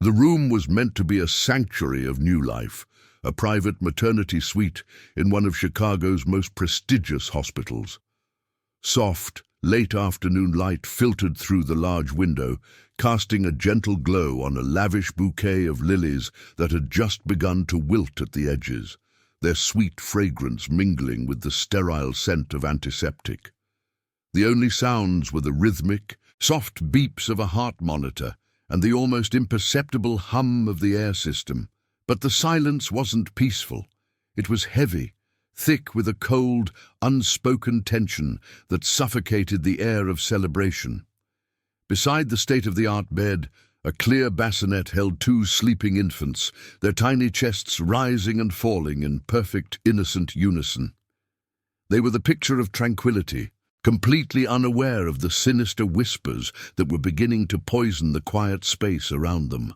The room was meant to be a sanctuary of new life, a private maternity suite in one of Chicago's most prestigious hospitals. Soft, late afternoon light filtered through the large window, casting a gentle glow on a lavish bouquet of lilies that had just begun to wilt at the edges, their sweet fragrance mingling with the sterile scent of antiseptic. The only sounds were the rhythmic, soft beeps of a heart monitor and the almost imperceptible hum of the air system. But the silence wasn't peaceful. It was heavy, thick with a cold, unspoken tension that suffocated the air of celebration. Beside the state-of-the-art bed, a clear bassinet held two sleeping infants, their tiny chests rising and falling in perfect, innocent unison. They were the picture of tranquility, completely unaware of the sinister whispers that were beginning to poison the quiet space around them.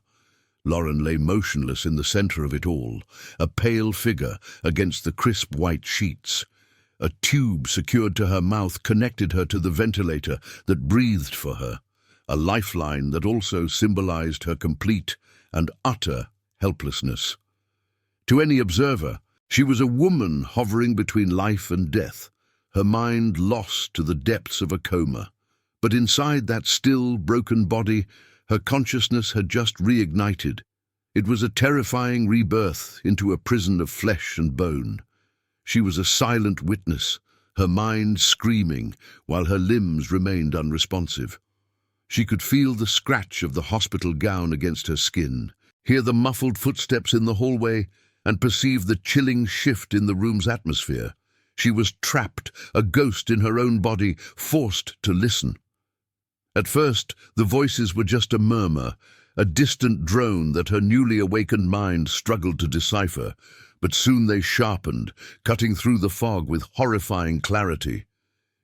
Lauren lay motionless in the center of it all, a pale figure against the crisp white sheets. A tube secured to her mouth connected her to the ventilator that breathed for her, a lifeline that also symbolized her complete and utter helplessness. To any observer, she was a woman hovering between life and death, her mind lost to the depths of a coma. But inside that still, broken body, her consciousness had just reignited. It was a terrifying rebirth into a prison of flesh and bone. She was a silent witness, her mind screaming while her limbs remained unresponsive. She could feel the scratch of the hospital gown against her skin, hear the muffled footsteps in the hallway, and perceive the chilling shift in the room's atmosphere. She was trapped, a ghost in her own body, forced to listen. At first, the voices were just a murmur, a distant drone that her newly awakened mind struggled to decipher, but soon they sharpened, cutting through the fog with horrifying clarity.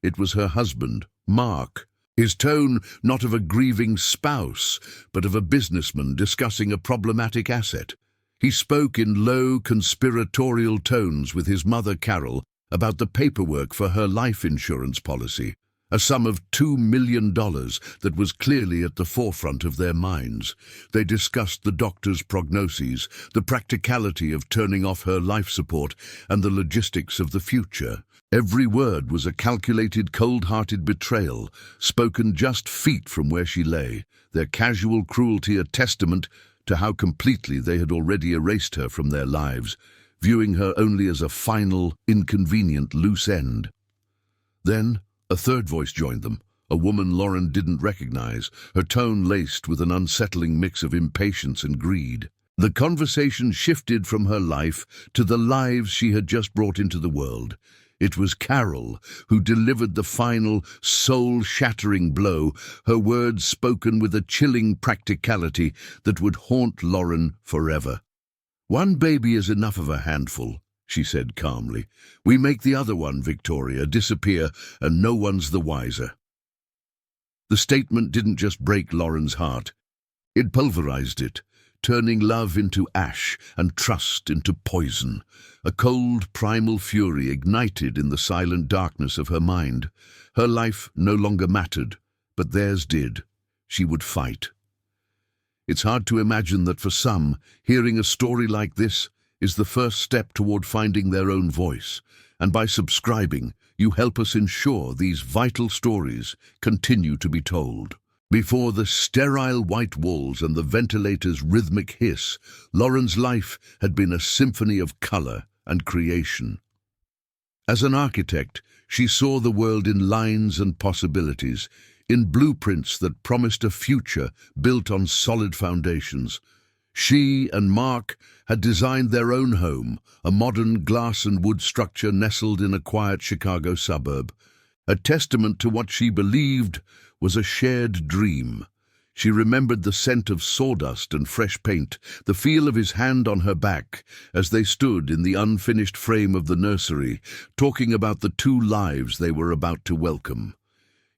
It was her husband, Mark, his tone not of a grieving spouse, but of a businessman discussing a problematic asset. He spoke in low, conspiratorial tones with his mother, Carol, about the paperwork for her life insurance policy, a sum of $2 million that was clearly at the forefront of their minds. They discussed the doctor's prognoses, the practicality of turning off her life support, and the logistics of the future. Every word was a calculated, cold-hearted betrayal, spoken just feet from where she lay, their casual cruelty a testament to how completely they had already erased her from their lives, viewing her only as a final, inconvenient loose end. Then, a third voice joined them, a woman Lauren didn't recognize, her tone laced with an unsettling mix of impatience and greed. The conversation shifted from her life to the lives she had just brought into the world. It was Carol who delivered the final, soul-shattering blow, her words spoken with a chilling practicality that would haunt Lauren forever. "One baby is enough of a handful," she said calmly. "We make the other one, Victoria, disappear, and no one's the wiser." The statement didn't just break Lauren's heart. It pulverized it, turning love into ash and trust into poison. A cold, primal fury ignited in the silent darkness of her mind. Her life no longer mattered, but theirs did. She would fight. It's hard to imagine that for some, hearing a story like this is the first step toward finding their own voice. And by subscribing, you help us ensure these vital stories continue to be told. Before the sterile white walls and the ventilator's rhythmic hiss, Lauren's life had been a symphony of color and creation. As an architect, she saw the world in lines and possibilities, in blueprints that promised a future built on solid foundations. She and Mark had designed their own home, a modern glass and wood structure nestled in a quiet Chicago suburb, a testament to what she believed was a shared dream. She remembered the scent of sawdust and fresh paint, the feel of his hand on her back, as they stood in the unfinished frame of the nursery, talking about the two lives they were about to welcome.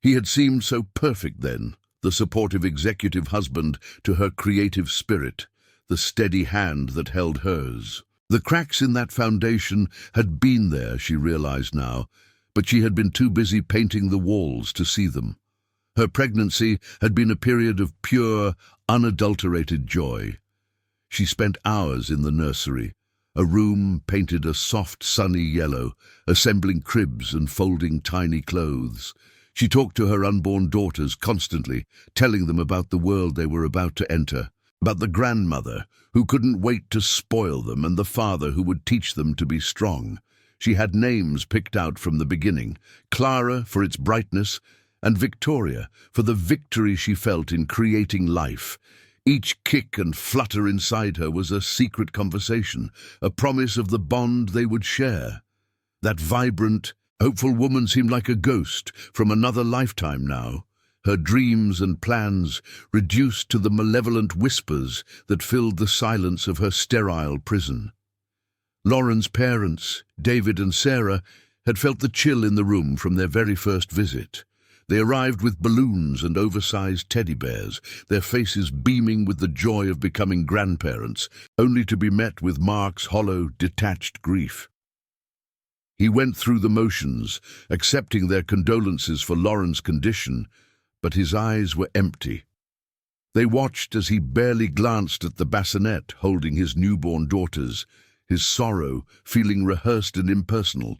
He had seemed so perfect then, the supportive executive husband to her creative spirit, the steady hand that held hers. The cracks in that foundation had been there, she realized now, but she had been too busy painting the walls to see them. Her pregnancy had been a period of pure, unadulterated joy. She spent hours in the nursery, a room painted a soft, sunny yellow, assembling cribs and folding tiny clothes. She talked to her unborn daughters constantly, telling them about the world they were about to enter, about the grandmother who couldn't wait to spoil them and the father who would teach them to be strong. She had names picked out from the beginning, Clara for its brightness, and Victoria for the victory she felt in creating life. Each kick and flutter inside her was a secret conversation, a promise of the bond they would share. That vibrant, hopeful woman seemed like a ghost from another lifetime now, her dreams and plans reduced to the malevolent whispers that filled the silence of her sterile prison. Lauren's parents, David and Sarah, had felt the chill in the room from their very first visit. They arrived with balloons and oversized teddy bears, their faces beaming with the joy of becoming grandparents, only to be met with Mark's hollow, detached grief. He went through the motions, accepting their condolences for Lauren's condition, but his eyes were empty. They watched as he barely glanced at the bassinet holding his newborn daughters, his sorrow feeling rehearsed and impersonal.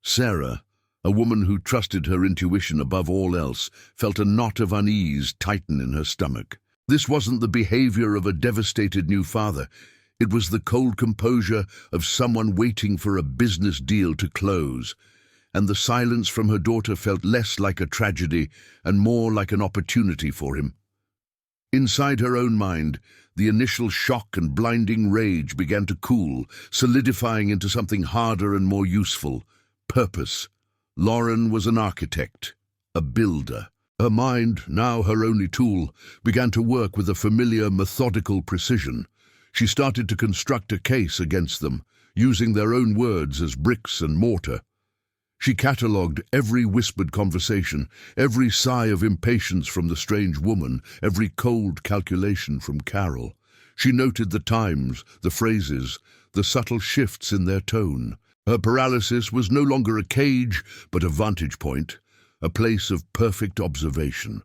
Sarah, a woman who trusted her intuition above all else, felt a knot of unease tighten in her stomach. This wasn't the behavior of a devastated new father. It was the cold composure of someone waiting for a business deal to close, and the silence from her daughter felt less like a tragedy and more like an opportunity for him. Inside her own mind, the initial shock and blinding rage began to cool, solidifying into something harder and more useful: purpose. Lauren was an architect, a builder. Her mind, now her only tool, began to work with a familiar, methodical precision. She started to construct a case against them, using their own words as bricks and mortar. She catalogued every whispered conversation, every sigh of impatience from the strange woman, every cold calculation from Carol. She noted the times, the phrases, the subtle shifts in their tone. Her paralysis was no longer a cage, but a vantage point, a place of perfect observation.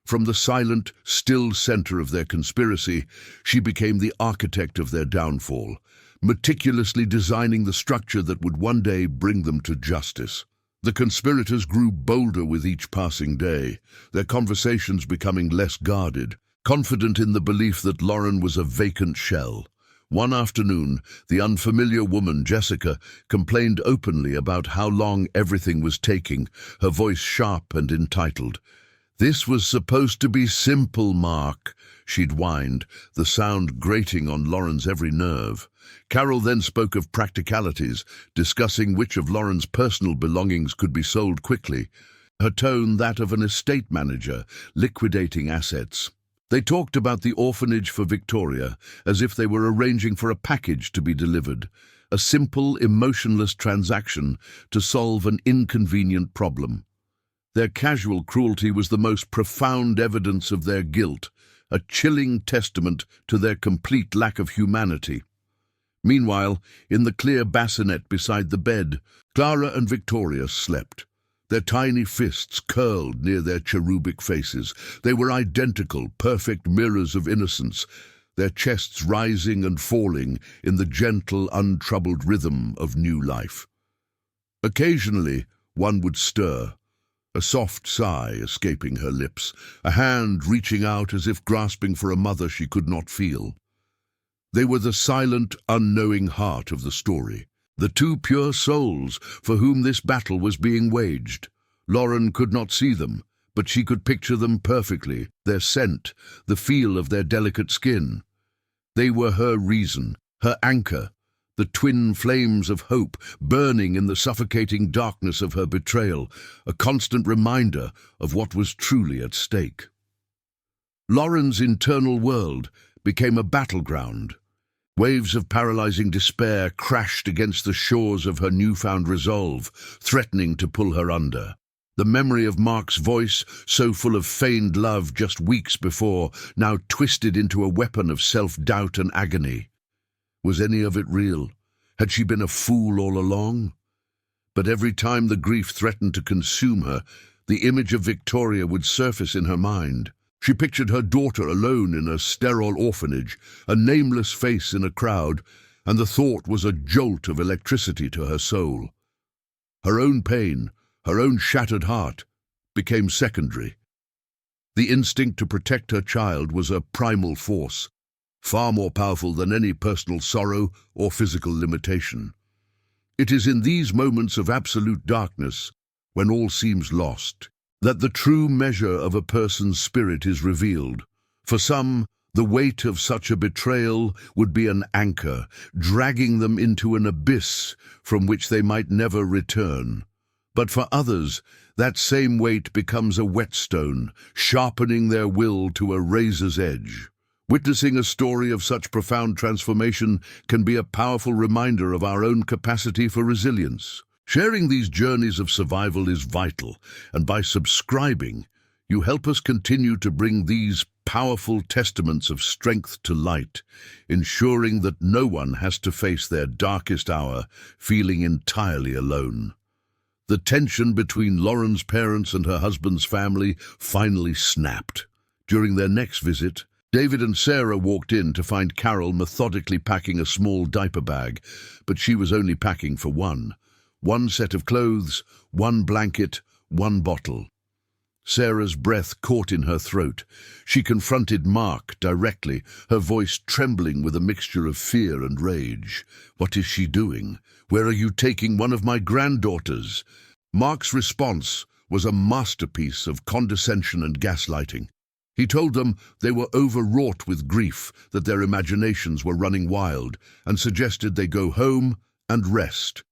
From the silent, still center of their conspiracy, she became the architect of their downfall, meticulously designing the structure that would one day bring them to justice. The conspirators grew bolder with each passing day, their conversations becoming less guarded, confident in the belief that Lauren was a vacant shell. One afternoon, the unfamiliar woman, Jessica, complained openly about how long everything was taking, her voice sharp and entitled. "This was supposed to be simple, Mark," she'd whined, the sound grating on Lauren's every nerve. Carol then spoke of practicalities, discussing which of Lauren's personal belongings could be sold quickly, her tone that of an estate manager liquidating assets. They talked about the orphanage for Victoria as if they were arranging for a package to be delivered, a simple, emotionless transaction to solve an inconvenient problem. Their casual cruelty was the most profound evidence of their guilt, a chilling testament to their complete lack of humanity. Meanwhile, in the clear bassinet beside the bed, Clara and Victoria slept. Their tiny fists curled near their cherubic faces. They were identical, perfect mirrors of innocence, their chests rising and falling in the gentle, untroubled rhythm of new life. Occasionally, one would stir, a soft sigh escaping her lips, a hand reaching out as if grasping for a mother she could not feel. They were the silent, unknowing heart of the story, the two pure souls for whom this battle was being waged. Lauren could not see them, but she could picture them perfectly, their scent, the feel of their delicate skin. They were her reason, her anchor, the twin flames of hope burning in the suffocating darkness of her betrayal, a constant reminder of what was truly at stake. Lauren's internal world became a battleground. Waves of paralyzing despair crashed against the shores of her newfound resolve, threatening to pull her under. The memory of Mark's voice, so full of feigned love just weeks before, now twisted into a weapon of self-doubt and agony. Was any of it real? Had she been a fool all along? But every time the grief threatened to consume her, The image of Victoria would surface in her mind. She pictured her daughter alone in a sterile orphanage, a nameless face in a crowd, and the thought was a jolt of electricity to her soul. Her own pain, her own shattered heart, became secondary. The instinct to protect her child was a primal force, far more powerful than any personal sorrow or physical limitation. It is in these moments of absolute darkness, when all seems lost, that the true measure of a person's spirit is revealed. For some, the weight of such a betrayal would be an anchor, dragging them into an abyss from which they might never return. But for others, that same weight becomes a whetstone, sharpening their will to a razor's edge. Witnessing a story of such profound transformation can be a powerful reminder of our own capacity for resilience. Sharing these journeys of survival is vital, and by subscribing, you help us continue to bring these powerful testaments of strength to light, ensuring that no one has to face their darkest hour feeling entirely alone. The tension between Lauren's parents and her husband's family finally snapped. During their next visit, David and Sarah walked in to find Carol methodically packing a small diaper bag, but she was only packing for one. One set of clothes, one blanket, one bottle. Sarah's breath caught in her throat. She confronted Mark directly, her voice trembling with a mixture of fear and rage. "What is she doing? Where are you taking one of my granddaughters?" Mark's response was a masterpiece of condescension and gaslighting. He told them they were overwrought with grief, that their imaginations were running wild, and suggested they go home and rest.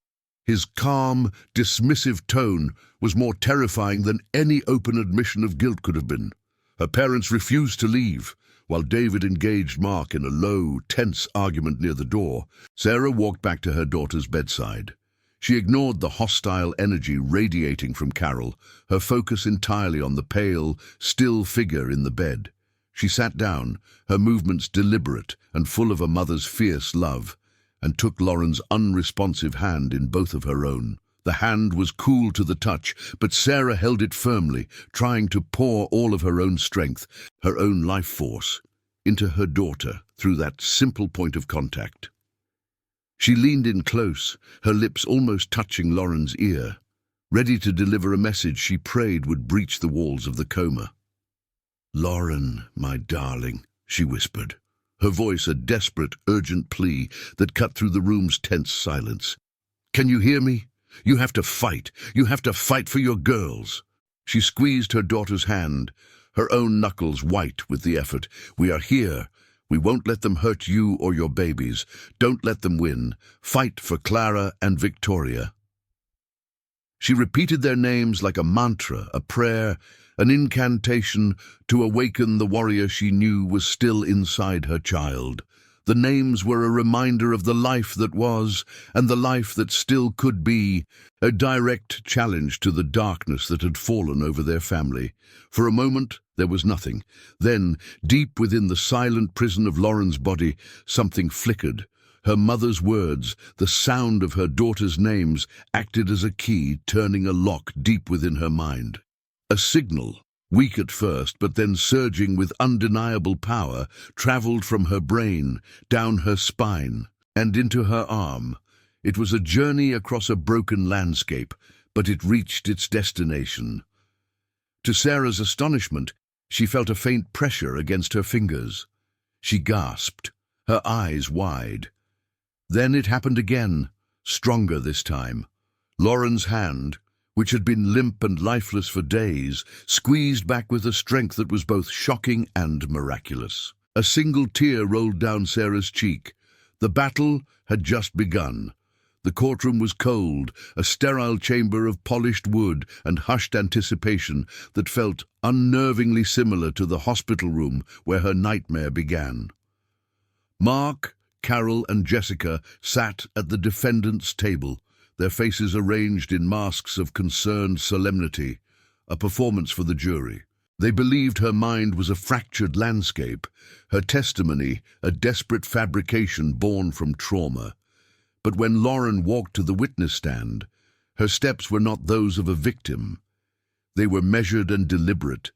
His calm, dismissive tone was more terrifying than any open admission of guilt could have been. Her parents refused to leave, while David engaged Mark in a low, tense argument near the door. Sarah walked back to her daughter's bedside. She ignored the hostile energy radiating from Carol, her focus entirely on the pale, still figure in the bed. She sat down, her movements deliberate and full of a mother's fierce love, and took Lauren's unresponsive hand in both of her own. The hand was cool to the touch, but Sarah held it firmly, trying to pour all of her own strength, her own life force, into her daughter through that simple point of contact. She leaned in close, her lips almost touching Lauren's ear, ready to deliver a message she prayed would breach the walls of the coma. "Lauren, my darling," she whispered, her voice a desperate, urgent plea that cut through the room's tense silence. "Can you hear me? You have to fight. You have to fight for your girls." She squeezed her daughter's hand, her own knuckles white with the effort. "We are here. We won't let them hurt you or your babies. Don't let them win. Fight for Clara and Victoria." She repeated their names like a mantra, a prayer, an incantation to awaken the warrior she knew was still inside her child. The names were a reminder of the life that was and the life that still could be, a direct challenge to the darkness that had fallen over their family. For a moment, there was nothing. Then, deep within the silent prison of Lauren's body, something flickered. Her mother's words, the sound of her daughter's names, acted as a key, turning a lock deep within her mind. A signal, weak at first, but then surging with undeniable power, traveled from her brain, down her spine, and into her arm. It was a journey across a broken landscape, but it reached its destination. To Sarah's astonishment, she felt a faint pressure against her fingers. She gasped, her eyes wide. Then it happened again, stronger this time. Lauren's hand, which had been limp and lifeless for days, squeezed back with a strength that was both shocking and miraculous. A single tear rolled down Sarah's cheek. The battle had just begun. The courtroom was cold, a sterile chamber of polished wood and hushed anticipation that felt unnervingly similar to the hospital room where her nightmare began. Mark, Carol, and Jessica sat at the defendant's table, their faces arranged in masks of concerned solemnity, a performance for the jury. They believed her mind was a fractured landscape, her testimony a desperate fabrication born from trauma. But when Lauren walked to the witness stand, her steps were not those of a victim. They were measured and deliberate,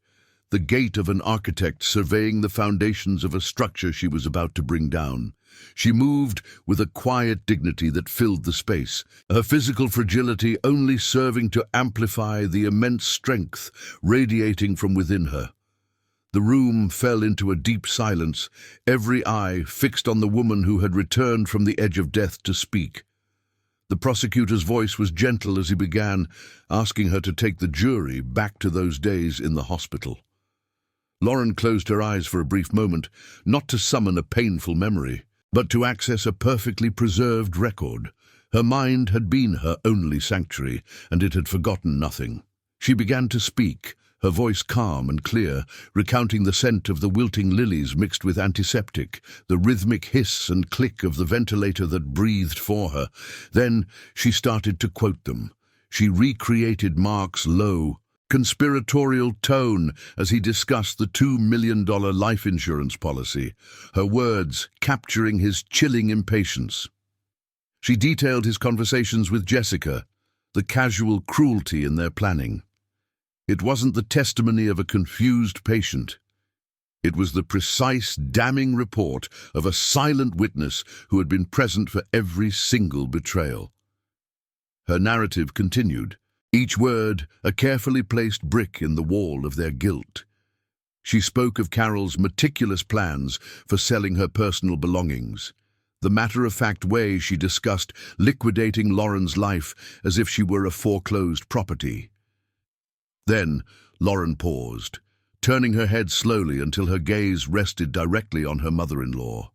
the gait of an architect surveying the foundations of a structure she was about to bring down. She moved with a quiet dignity that filled the space, her physical fragility only serving to amplify the immense strength radiating from within her. The room fell into a deep silence, every eye fixed on the woman who had returned from the edge of death to speak. The prosecutor's voice was gentle as he began, asking her to take the jury back to those days in the hospital. Lauren closed her eyes for a brief moment, not to summon a painful memory, but to access a perfectly preserved record. Her mind had been her only sanctuary, and it had forgotten nothing. She began to speak, her voice calm and clear, recounting the scent of the wilting lilies mixed with antiseptic, the rhythmic hiss and click of the ventilator that breathed for her. Then she started to quote them. She recreated Mark's low, conspiratorial tone as he discussed the $2 million life insurance policy, her words capturing his chilling impatience. She detailed his conversations with Jessica, the casual cruelty in their planning. It wasn't the testimony of a confused patient. It was the precise, damning report of a silent witness who had been present for every single betrayal. Her narrative continued, each word a carefully placed brick in the wall of their guilt. She spoke of Carol's meticulous plans for selling her personal belongings, the matter-of-fact way she discussed liquidating Lauren's life as if she were a foreclosed property. Then Lauren paused, turning her head slowly until her gaze rested directly on her mother-in-law.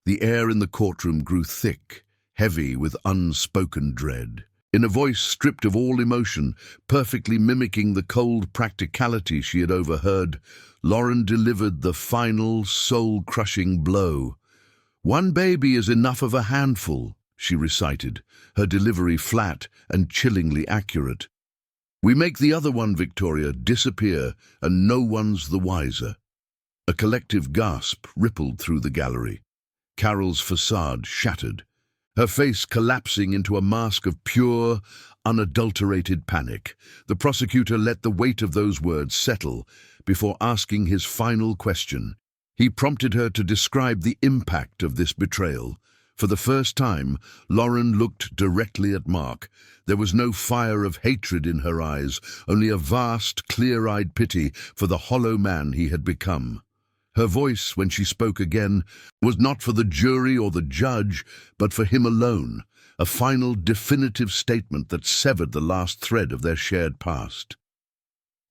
The air in the courtroom grew thick, heavy with unspoken dread. In a voice stripped of all emotion, perfectly mimicking the cold practicality she had overheard, Lauren delivered the final, soul-crushing blow. "One baby is enough of a handful," she recited, her delivery flat and chillingly accurate. "We make the other one, Victoria, disappear, and no one's the wiser." A collective gasp rippled through the gallery. Carol's facade shattered, her face collapsing into a mask of pure, unadulterated panic. The prosecutor let the weight of those words settle before asking his final question. He prompted her to describe the impact of this betrayal. For the first time, Lauren looked directly at Mark. There was no fire of hatred in her eyes, only a vast, clear-eyed pity for the hollow man he had become. Her voice, when she spoke again, was not for the jury or the judge, but for him alone, a final, definitive statement that severed the last thread of their shared past.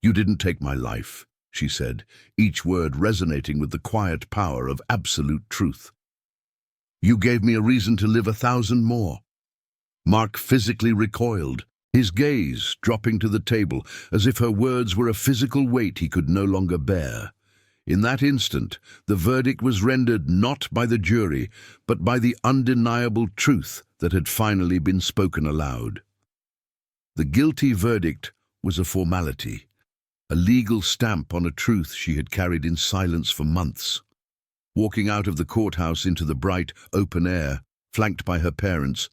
"You didn't take my life," she said, each word resonating with the quiet power of absolute truth. "You gave me a reason to live 1,000 more." Mark physically recoiled, his gaze dropping to the table as if her words were a physical weight he could no longer bear. In that instant, the verdict was rendered not by the jury, but by the undeniable truth that had finally been spoken aloud. The guilty verdict was a formality, a legal stamp on a truth she had carried in silence for months. Walking out of the courthouse into the bright, open air, flanked by her parents,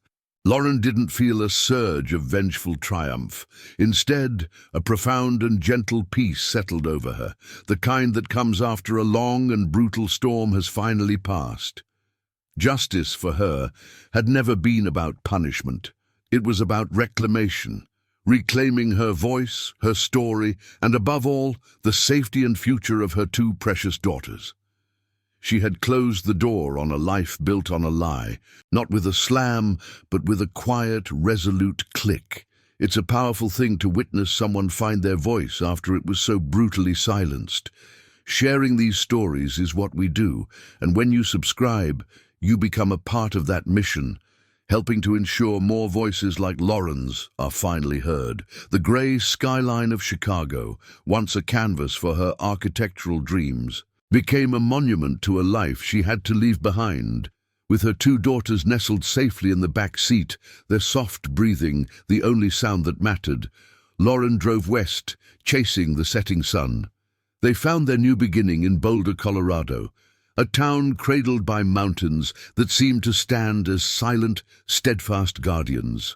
Lauren didn't feel a surge of vengeful triumph. Instead, a profound and gentle peace settled over her, the kind that comes after a long and brutal storm has finally passed. Justice, for her, had never been about punishment. It was about reclamation, reclaiming her voice, her story, and above all, the safety and future of her two precious daughters. She had closed the door on a life built on a lie, not with a slam, but with a quiet, resolute click. It's a powerful thing to witness someone find their voice after it was so brutally silenced. Sharing these stories is what we do, and when you subscribe, you become a part of that mission, helping to ensure more voices like Lauren's are finally heard. The grey skyline of Chicago, once a canvas for her architectural dreams, became a monument to a life she had to leave behind. With her two daughters nestled safely in the back seat, their soft breathing the only sound that mattered, Lauren drove west, chasing the setting sun. They found their new beginning in Boulder, Colorado, a town cradled by mountains that seemed to stand as silent, steadfast guardians.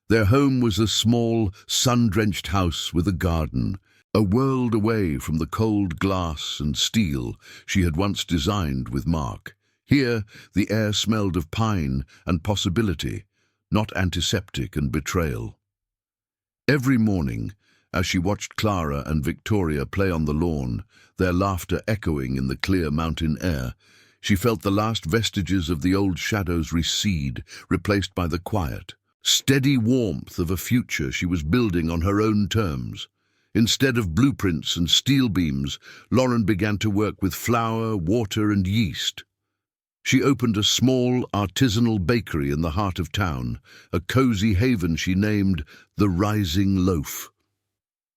Their home was a small, sun-drenched house with a garden, a world away from the cold glass and steel she had once designed with Mark. Here, the air smelled of pine and possibility, not antiseptic and betrayal. Every morning, as she watched Clara and Victoria play on the lawn, their laughter echoing in the clear mountain air, she felt the last vestiges of the old shadows recede, replaced by the quiet, steady warmth of a future she was building on her own terms. Instead of blueprints and steel beams, Lauren began to work with flour, water, and yeast. She opened a small, artisanal bakery in the heart of town, a cozy haven she named the Rising Loaf.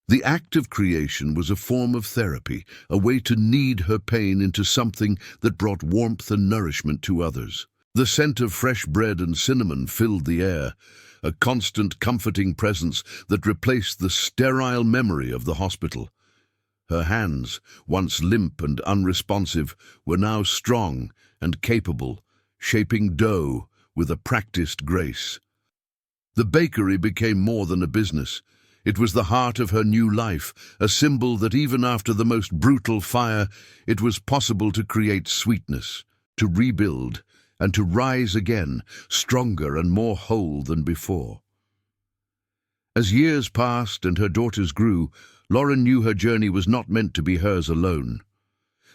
The act of creation was a form of therapy, a way to knead her pain into something that brought warmth and nourishment to others. The scent of fresh bread and cinnamon filled the air, a constant comforting presence that replaced the sterile memory of the hospital. Her hands, once limp and unresponsive, were now strong and capable, shaping dough with a practiced grace. The bakery became more than a business. It was the heart of her new life, a symbol that even after the most brutal fire, it was possible to create sweetness, to rebuild, and to rise again, stronger and more whole than before. As years passed and her daughters grew, Lauren knew her journey was not meant to be hers alone.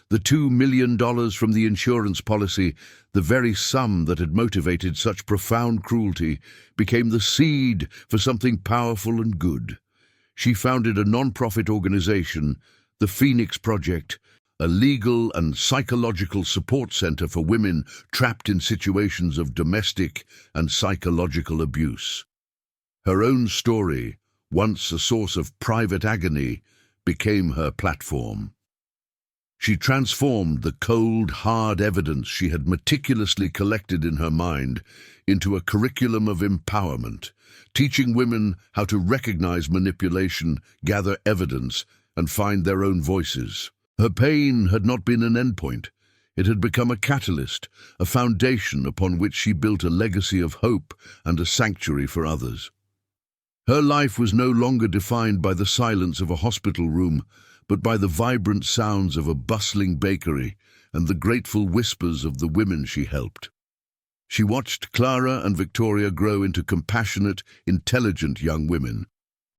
The $2 million from the insurance policy, the very sum that had motivated such profound cruelty, became the seed for something powerful and good. She founded a non-profit organization, the Phoenix Project, a legal and psychological support center for women trapped in situations of domestic and psychological abuse. Her own story, once a source of private agony, became her platform. She transformed the cold, hard evidence she had meticulously collected in her mind into a curriculum of empowerment, teaching women how to recognize manipulation, gather evidence, and find their own voices. Her pain had not been an endpoint. It had become a catalyst, a foundation upon which she built a legacy of hope and a sanctuary for others. Her life was no longer defined by the silence of a hospital room, but by the vibrant sounds of a bustling bakery and the grateful whispers of the women she helped. She watched Clara and Victoria grow into compassionate, intelligent young women,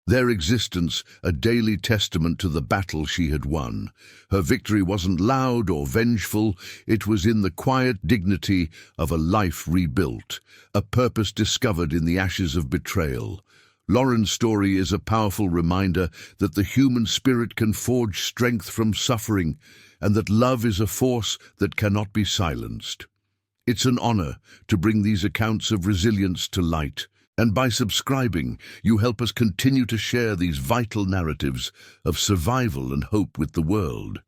their existence a daily testament to the battle she had won. Her victory wasn't loud or vengeful, it was in the quiet dignity of a life rebuilt, a purpose discovered in the ashes of betrayal. Lauren's story is a powerful reminder that the human spirit can forge strength from suffering and that love is a force that cannot be silenced. It's an honor to bring these accounts of resilience to light, and by subscribing, you help us continue to share these vital narratives of survival and hope with the world.